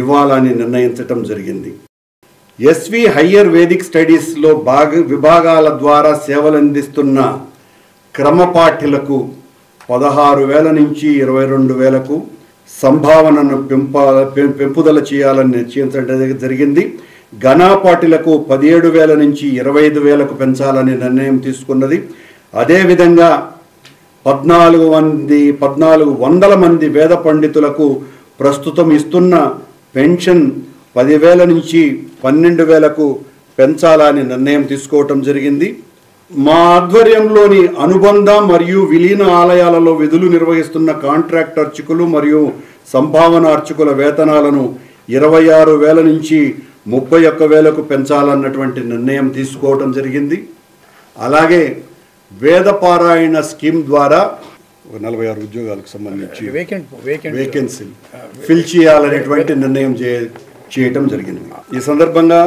ఇవ్వాలని నిర్ణయించటం జరిగింది. SV higher Vedic స్టడీస్లో విభాగాల ద్వారా సేవలందిస్తున్న క్రమపాఠ్యులకు 16,000 నుంచి 22,000కు సంభావనను పెంపుదల చేయాలని నిశ్చయించడం జరిగింది. ఘనాపాఠులకు 17,000 నుంచి 25,000కు పెంచాలని నిర్ణయం తీసుకున్నది. అదేవిధంగా 1,400 మంది వేద పండితులకు ప్రస్తుతం ఇస్తున్న పెన్షన్ 10,000 నుంచి 12,000కు పెంచాలని నిర్ణయం తీసుకోవటం జరిగింది. మా ఆధ్వర్యంలోని అనుబంధ మరియు విలీన ఆలయాలలో విధులు నిర్వహిస్తున్న కాంట్రాక్ట్ అర్చకులు మరియు సంభావన అర్చకుల వేతనాలను 26,000 నుంచి 31,000కు పెంచాలన్నటువంటి నిర్ణయం తీసుకోవటం జరిగింది. అలాగే వేదపారాయణ స్కీమ్ ద్వారా 46 ఉద్యోగాలకు సంబంధించి వేకెన్సీ ఫిల్ చేయాలనేటువంటి నిర్ణయం చేయటం జరిగింది. ఈ సందర్భంగా